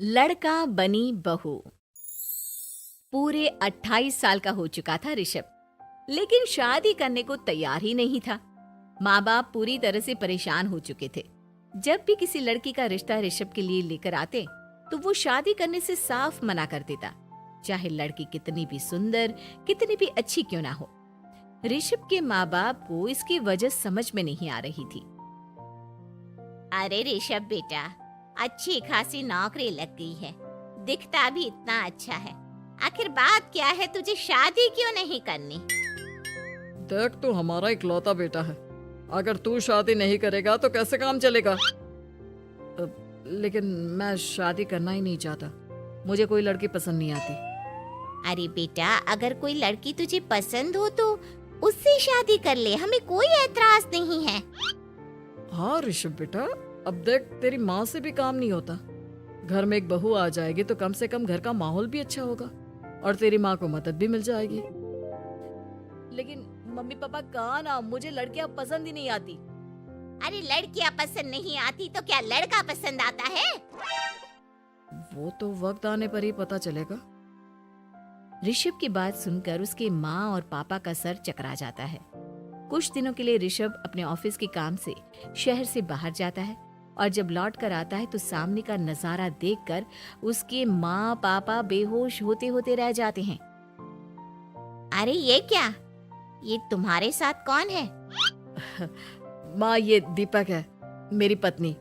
लड़का बनी बहू। पूरे 28 साल का हो चुका था ऋषभ, लेकिन शादी करने को तैयार ही नहीं था। माँ बाप पूरी तरह से परेशान हो चुके थे। जब भी किसी लड़की का रिश्ता ऋषभ के लिए लेकर आते तो वो शादी करने से साफ मना कर देता, चाहे लड़की कितनी भी सुंदर, कितनी भी अच्छी क्यों ना हो। ऋषभ के माँ बाप को इसकी वजह समझ में नहीं आ रही थी। अरे ऋषभ बेटा, अच्छी खासी नौकरी लग गई है, दिखता भी इतना अच्छा है, आखिर बात क्या है, तुझे शादी क्यों नहीं करनी? देख, तू हमारा इकलौता बेटा है। अगर तू शादी नहीं करेगा तो कैसे काम चलेगा? लेकिन मैं शादी करना ही नहीं चाहता। मुझे कोई लड़की पसंद नहीं आती। अरे बेटा, अगर कोई लड़की तुझे पसंद हो तो उससे शादी कर ले, हमें कोई ऐतराज नहीं है। हाँ ऋषभ बेटा, अब देख, तेरी माँ से भी काम नहीं होता। घर में एक बहू आ जाएगी तो कम से कम घर का माहौल भी अच्छा होगा और तेरी माँ को मदद भी मिल जाएगी। लेकिन मम्मी पापा कहा ना, मुझे लड़कियां पसंद ही नहीं आती। अरे लड़कियां पसंद नहीं आती तो क्या लड़का पसंद आता है? वो तो वक्त आने पर ही पता चलेगा। ऋषभ की बात सुनकर उसके माँ और पापा का सर चकरा जाता है। कुछ दिनों के लिए ऋषभ अपने ऑफिस के काम से शहर से बाहर जाता है और जब लौट कर आता है तो सामने का नजारा देखकर उसके माँ पापा बेहोश होते होते रह जाते हैं। अरे ये क्या, ये तुम्हारे साथ कौन है? माँ, ये दीपक है, मेरी पत्नी।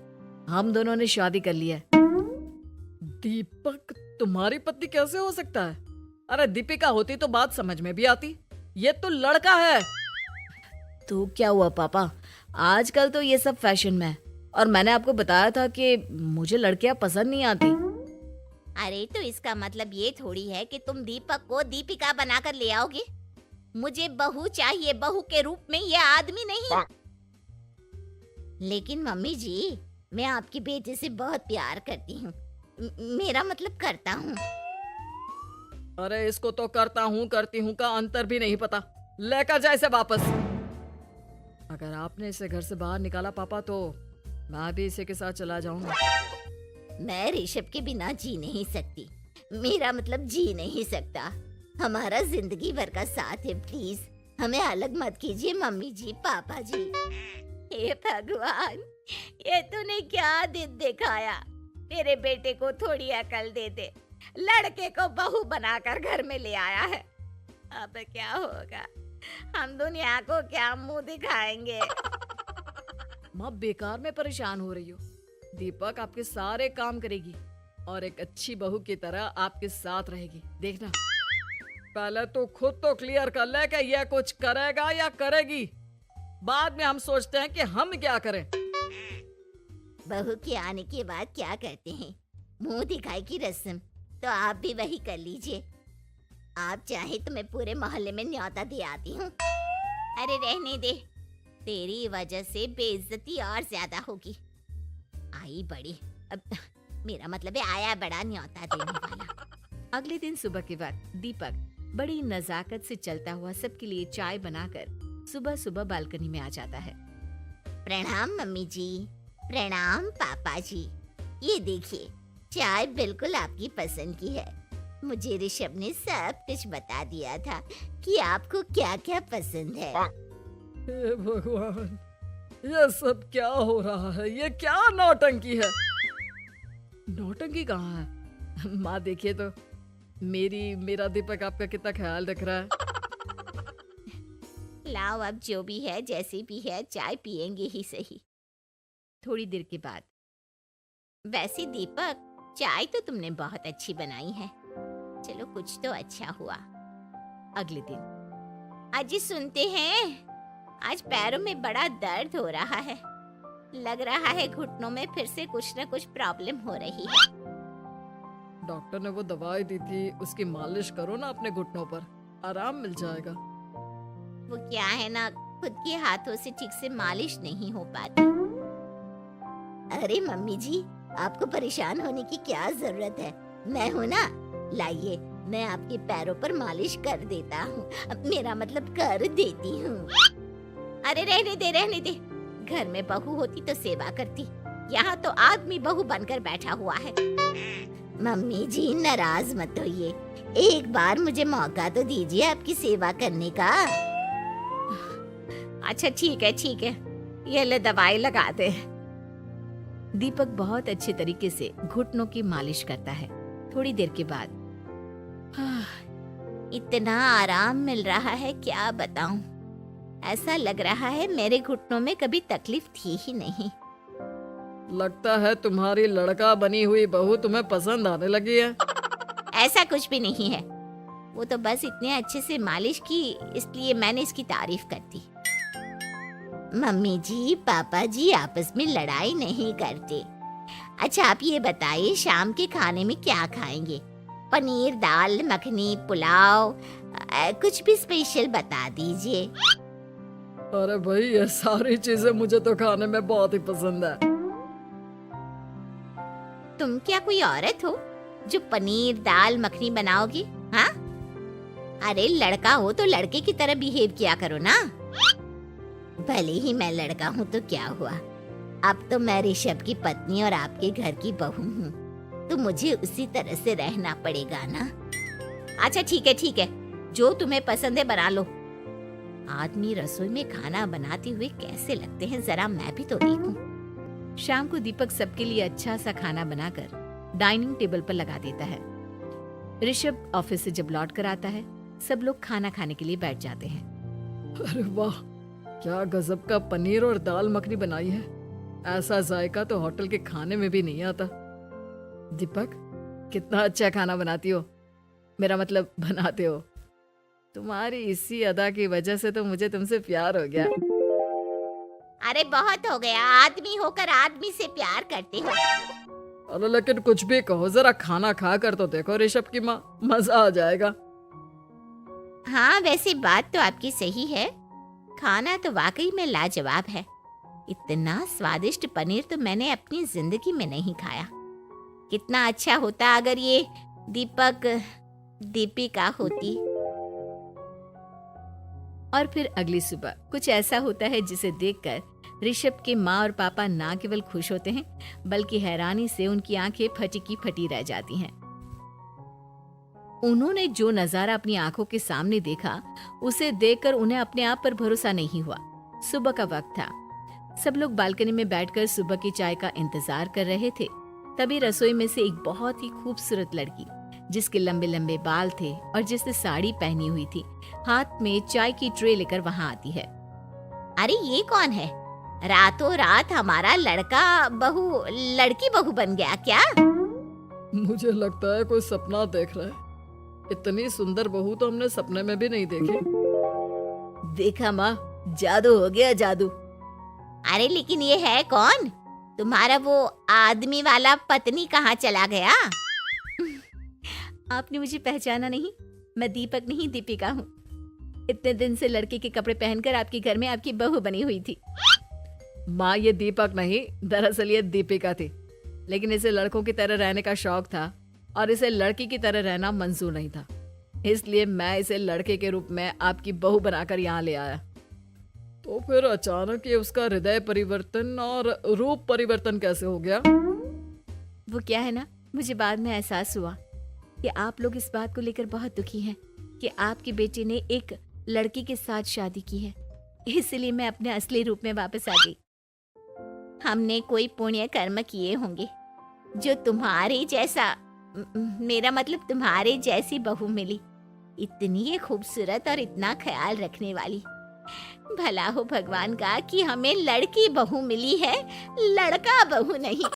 हम दोनों ने शादी कर ली है। दीपक तुम्हारी पत्नी कैसे हो सकता है? अरे दीपिका होती तो बात समझ में भी आती। ये तो लड़का है। तो क्या हुआ पापा, आजकल तो ये सब फैशन में है और मैंने आपको बताया था कि मुझे लड़कियां पसंद नहीं आती। अरे तो इसका मतलब ये थोड़ी है कि तुम दीपक को दीपिका बनाकर ले आओगे। मुझे बहू चाहिए, बहू के रूप में, ये आदमी नहीं। लेकिन मम्मी जी, मैं आपकी बेटे से बहुत प्यार करती हूँ, मेरा मतलब करता हूँ। अरे इसको तो करता हूँ करती हूँ का अंतर भी नहीं पता। लेकर जाए इसे वापस। अगर आपने इसे घर से बाहर निकाला पापा तो मैं भी इसे के साथ चला जाऊंगा। मैं ऋषभ के बिना जी नहीं सकती, मेरा मतलब जी नहीं सकता। हमारा जिंदगी भर का साथ है, प्लीज हमें अलग मत कीजिए मम्मी जी, पापा जी। हे भगवान, ये तूने क्या दिन दिखाया? मेरे बेटे को थोड़ी अकल दे दे, लड़के को बहू बनाकर घर में ले आया है। अब क्या होगा, हम दुनिया को क्या मुंह दिखाएंगे? माँ, बेकार में परेशान हो रही हो। दीपक आपके सारे काम करेगी और एक अच्छी बहू की तरह आपके साथ रहेगी, देखना। पहले तो खुद तो क्लियर कर ले कि यह कुछ करेगा या करेगी, बाद में हम सोचते हैं कि हम क्या करें। बहू के आने के बाद क्या करते हैं, मुंह दिखाई की रस्म, तो आप भी वही कर लीजिए। आप चाहे तो मैं पूरे मोहल्ले में न्योता दे आती हूँ। अरे रहने दे, तेरी वजह से बेइज्जती और ज्यादा होगी। आई बड़ी, अब मेरा मतलब है आया बड़ा न्योता देने वाला। अगले दिन सुबह के वक्त दीपक बड़ी नजाकत से चलता हुआ सबके लिए चाय बनाकर सुबह सुबह बालकनी में आ जाता है। प्रणाम मम्मी जी, प्रणाम पापा जी। ये देखिए, चाय बिल्कुल आपकी पसंद की है। मुझे ऋषभ ने सब कुछ बता दिया था कि आपको क्या क्या पसंद है। हे भगवान, ये सब क्या हो रहा है? ये क्या नौटंकी है? नौटंकी कहाँ है? माँ देखिए तो, मेरा दीपक आपका कितना ख्याल रख रहा है। लाओ, अब जो भी है, जैसी भी है, चाय पियेंगे ही सही। थोड़ी देर के बाद, वैसे दीपक, चाय तो तुमने बहुत अच्छी बनाई है। चलो कुछ तो अच्छा हुआ। अगले दिन, अजी सुनते हैं, आज पैरों में बड़ा दर्द हो रहा है। लग रहा है घुटनों में फिर से कुछ न कुछ प्रॉब्लम हो रही है। डॉक्टर ने वो दवाई दी थी, उसकी मालिश करो ना अपने घुटनों पर, आराम मिल जाएगा। वो क्या है ना, खुद के हाथों से ठीक से मालिश नहीं हो पाती। अरे मम्मी जी, आपको परेशान होने की क्या जरूरत है, मैं हूँ ना। लाइए, मैं आपके पैरों पर मालिश कर देता हूँ, मेरा मतलब कर देती हूँ। अरे रहने दे, रहने दे। घर में बहू होती तो सेवा करती, यहाँ तो आदमी बहू बनकर बैठा हुआ है। मम्मी जी नाराज मत होइए, एक बार मुझे मौका तो दीजिए आपकी सेवा करने का। अच्छा ठीक है, ये ले दवाई लगा दे। दीपक बहुत अच्छे तरीके से घुटनों की मालिश करता है। थोड़ी देर के बाद इतना आराम मिल रहा है क्या बताऊं, ऐसा लग रहा है मेरे घुटनों में कभी तकलीफ थी ही नहीं। लगता है तुम्हारी लड़का बनी हुई बहू तुम्हें पसंद आने लगी है। ऐसा कुछ भी नहीं है, वो तो बस इतने अच्छे से मालिश की इसलिए मैंने इसकी तारीफ कर दी। मम्मी जी पापा जी आपस में लड़ाई नहीं करते। अच्छा आप ये बताइए शाम के खाने में क्या खाएंगे? पनीर दाल मखनी पुलाव कुछ भी स्पेशल बता दीजिए। अरे भाई ये सारी चीजें मुझे तो खाने में बहुत ही पसंद है। तुम क्या कोई औरत हो जो पनीर दाल मखनी बनाओगी? हाँ, अरे लड़का हो तो लड़के की तरह बिहेव किया करो ना। भले ही मैं लड़का हूँ तो क्या हुआ, अब तो मैं ऋषभ की पत्नी और आपके घर की बहू हूँ, तो मुझे उसी तरह से रहना पड़ेगा ना। अच्छा ठीक है, जो तुम्हें पसंद है बना लो। आदमी रसोई में खाना बनाते हुए कैसे लगते हैं जरा मैं भी तो देखूं। शाम को दीपक सबके लिए अच्छा सा खाना बनाकर डाइनिंग टेबल पर लगा देता है। ऋषभ ऑफिस से जब लौट कर आता है, सब लोग खाना खाने के लिए बैठ जाते हैं। अरे वाह, क्या गजब का पनीर और दाल मखनी बनाई है। ऐसा जायका तो होटल के खाने में भी नहीं आता। दीपक कितना अच्छा खाना बनाती हो, मेरा मतलब बनाते हो। तुम्हारी इसी अदा की वजह से तो मुझे तुमसे प्यार हो गया। अरे बहुत हो गया, आदमी होकर आदमी से प्यार करते हो। अरे लेकिन कुछ भी कहो, जरा खाना खा कर तो देखो ऋषभ की माँ, मजा आ जाएगा। हाँ वैसे बात तो आपकी सही है, खाना तो वाकई में लाजवाब है। इतना स्वादिष्ट पनीर तो मैंने अपनी जिंदगी में नहीं खाया। कितना अच्छा होता अगर ये दीपिका होती। और फिर अगली सुबह कुछ ऐसा होता है जिसे देखकर ऋषभ के माँ और पापा ना केवल खुश होते हैं बल्कि हैरानी से उनकी आंखें फटी की फटी रह जाती हैं। उन्होंने जो नजारा अपनी आंखों के सामने देखा उसे देखकर उन्हें अपने आप पर भरोसा नहीं हुआ। सुबह का वक्त था, सब लोग बालकनी में बैठकर सुबह की चाय का इंतजार कर रहे थे। तभी रसोई में से एक बहुत ही खूबसूरत लड़की जिसके लंबे लंबे बाल थे और जिसने साड़ी पहनी हुई थी, हाथ में चाय की ट्रे लेकर वहां आती है। अरे ये कौन है? रातों रात हमारा लड़की बहू बन गया क्या? मुझे लगता है कोई सपना देख रहा है। इतनी सुंदर बहू तो हमने सपने में भी नहीं देखी। देखा माँ, जादू हो गया जादू। अरे लेकिन ये है कौन? तुम्हारा वो आदमी वाला पत्नी कहाँ चला गया? आपने मुझे पहचाना नहीं? मैं दीपक नहीं दीपिका हूँ। इतने दिन से लड़के के कपड़े पहनकर आपके घर में आपकी बहू बनी हुई थी। माँ ये दीपक नहीं, दरअसल ये दीपिका थी, लेकिन इसे लड़कों की तरह रहने का शौक था और इसे लड़की की तरह रहना मंजूर नहीं था, इसलिए मैं इसे लड़के के रूप में आपकी बहू बनाकर यहाँ ले आया। तो फिर अचानक ये उसका हृदय परिवर्तन और रूप परिवर्तन कैसे हो गया? वो क्या है ना, मुझे बाद में एहसास हुआ कि आप लोग इस बात को लेकर बहुत दुखी हैं कि आपकी बेटी ने एक लड़की के साथ शादी की है, इसलिए मैं अपने असली रूप में वापस आ गई। हमने कोई पुण्य कर्म किए होंगे जो तुम्हारे जैसा, मेरा मतलब तुम्हारे जैसी बहू मिली, इतनी खूबसूरत और इतना ख्याल रखने वाली। भला हो भगवान का कि हमें लड़की बहू मिली है, लड़का बहू नहीं।